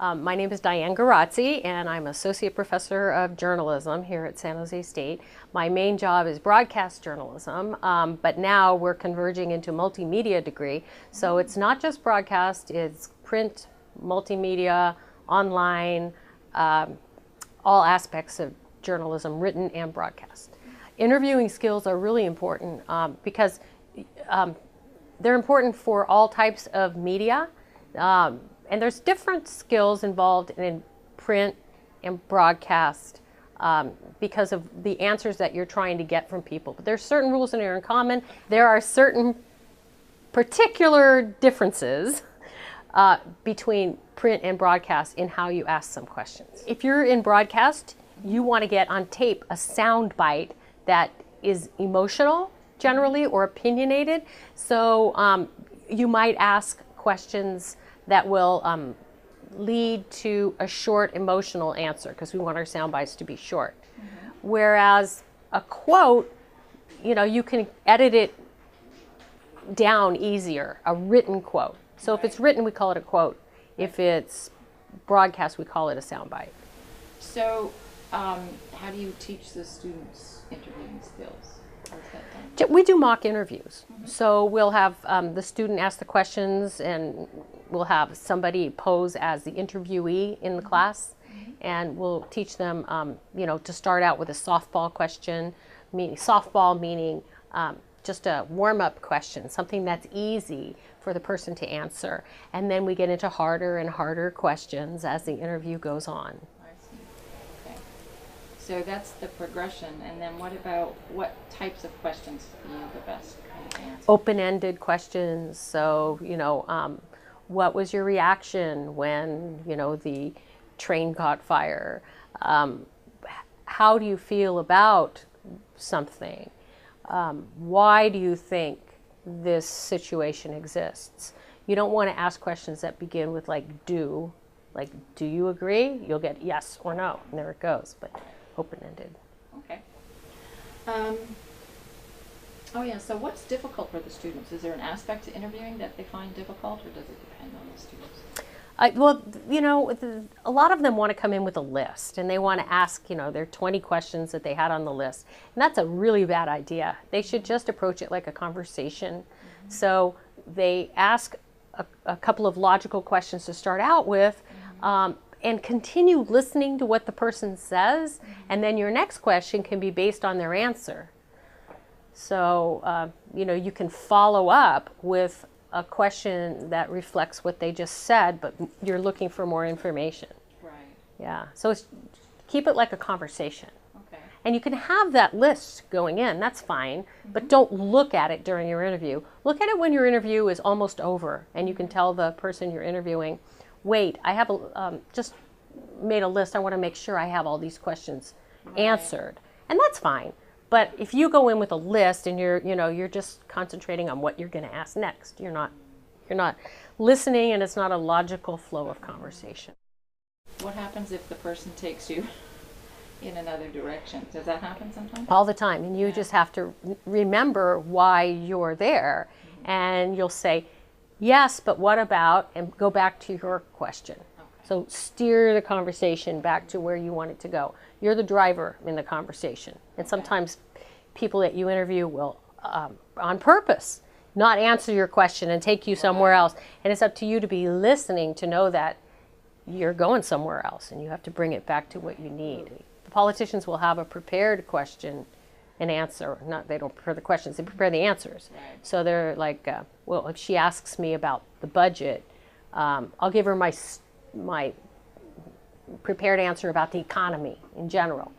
My name is Diane Guerrazzi, and I'm Associate Professor of Journalism here at San Jose State. My main job is broadcast journalism, but now we're converging into multimedia degree. So it's not just broadcast, it's print, multimedia, online, all aspects of journalism, written and broadcast. Interviewing skills are really important because they're important for all types of media. And there's different skills involved in print and broadcast because of the answers that you're trying to get from people. But there's certain rules that are in common. There are certain particular differences between print and broadcast in how you ask some questions. If you're in broadcast, you want to get on tape a sound bite that is emotional generally or opinionated. So you might ask questions that will lead to a short emotional answer because we want our sound bites to be short. Mm-hmm. Whereas a quote, you can edit it down easier, a written quote. So if it's written, we call it a quote. If it's broadcast, we call it a sound bite. So how do you teach the students interviewing skills? We do mock interviews. Mm-hmm. So we'll have the student ask the questions, and we'll have somebody pose as the interviewee in the class, and we'll teach them, to start out with a softball question, meaning just a warm-up question, something that's easy for the person to answer. And then we get into harder and harder questions as the interview goes on. So that's the progression, and then what types of questions are you the best to answer? Open-ended questions. So, what was your reaction when, the train caught fire? How do you feel about something? Why do you think this situation exists? You don't want to ask questions that begin with do you agree? You'll get yes or no, and there it goes. But open-ended. Okay. So what's difficult for the students? Is there an aspect to interviewing that they find difficult, or does it depend on the students? A lot of them want to come in with a list, and they want to ask, their 20 questions that they had on the list. And that's a really bad idea. They should just approach it like a conversation. Mm-hmm. So they ask a couple of logical questions to start out with, and continue listening to what the person says, and then your next question can be based on their answer. So, you can follow up with a question that reflects what they just said, but you're looking for more information. Right. Yeah, so keep it like a conversation. Okay. And you can have that list going in, that's fine, but don't look at it during your interview. Look at it when your interview is almost over, and you can tell the person you're interviewing, wait, I have just made a list. I want to make sure I have all these questions answered, and that's fine. But if you go in with a list and you're just concentrating on what you're going to ask next, you're not listening, and it's not a logical flow of conversation. What happens if the person takes you in another direction? Does that happen sometimes? All the time, and you just have to remember why you're there, and you'll say, yes, but what about, and go back to your question. So steer the conversation back to where you want it to go. You're the driver in the conversation. And sometimes people that you interview will, on purpose, not answer your question and take you somewhere else. And it's up to you to be listening to know that you're going somewhere else, and you have to bring it back to what you need. The politicians will have a prepared question and answer. They don't prepare the questions, they prepare the answers. Right. So they're like, well, if she asks me about the budget, I'll give her my prepared answer about the economy in general,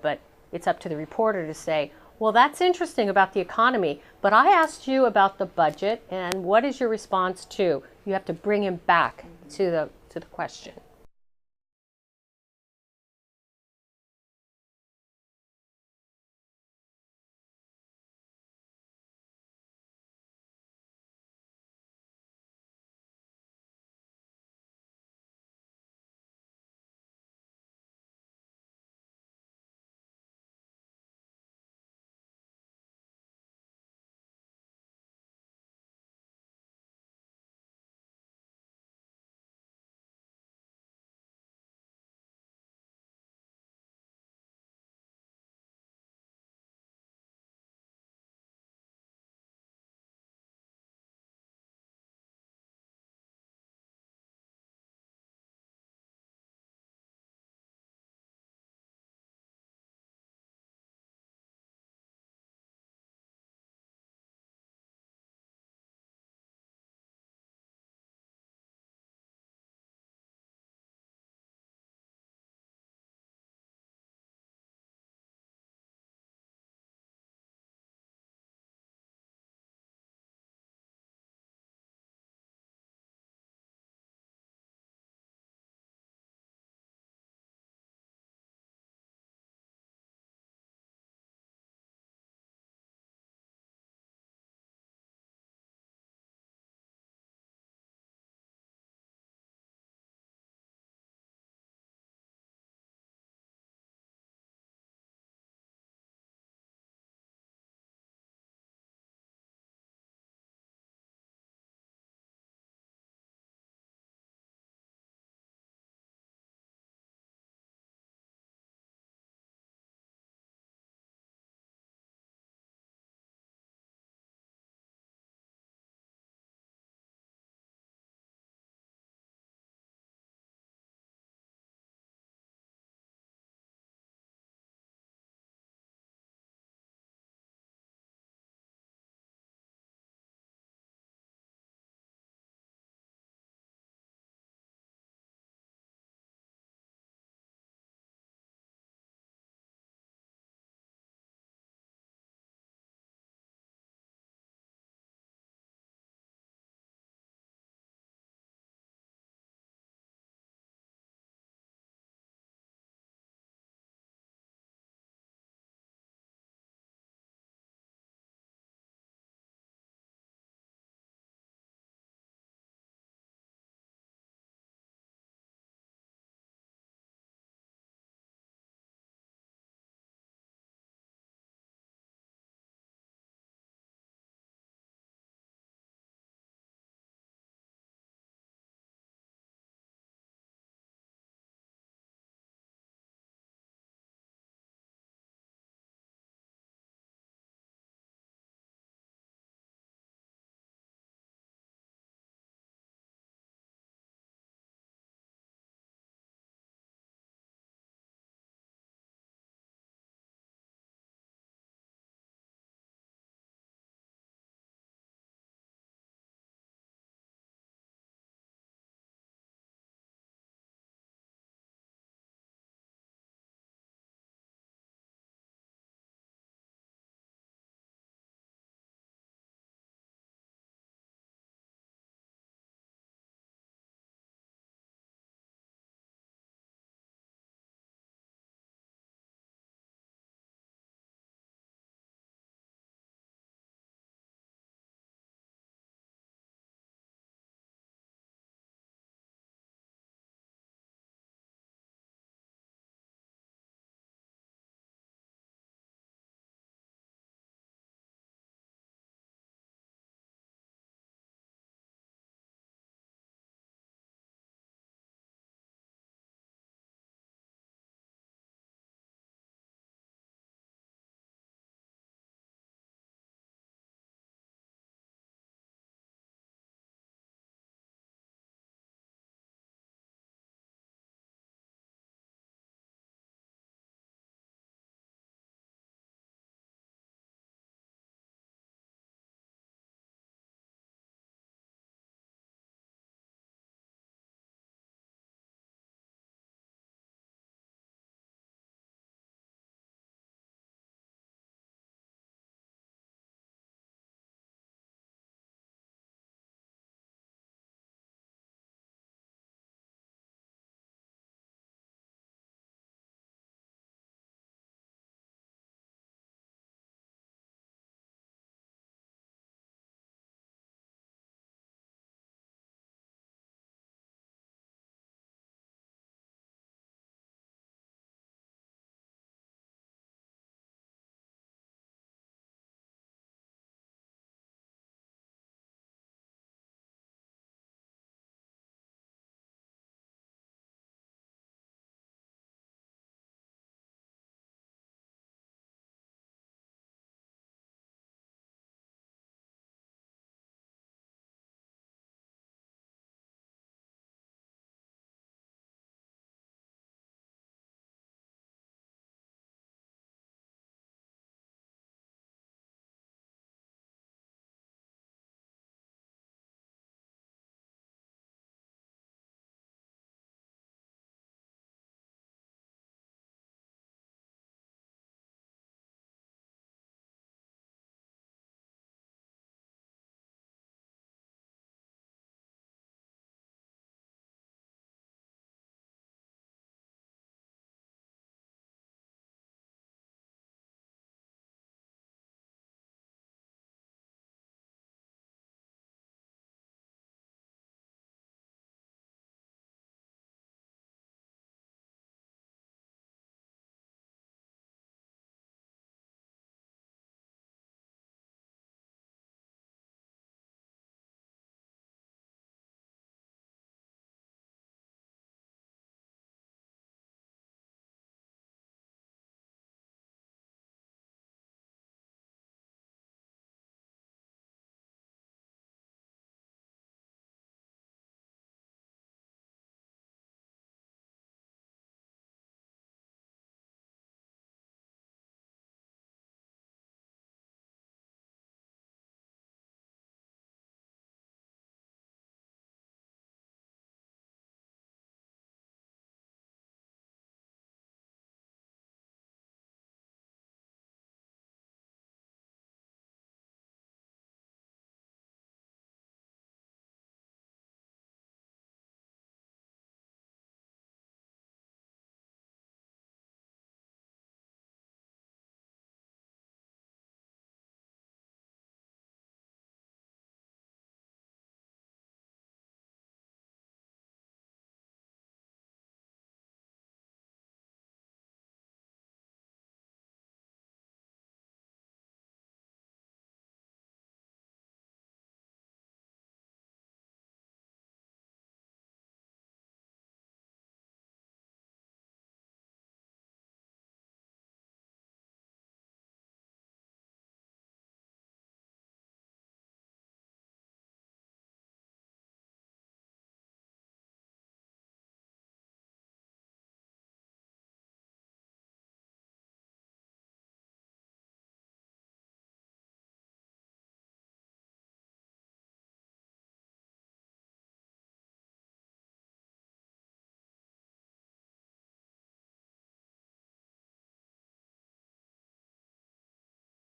but it's up to the reporter to say, well, that's interesting about the economy, but I asked you about the budget, and what is your response to? You have to bring him back to the question.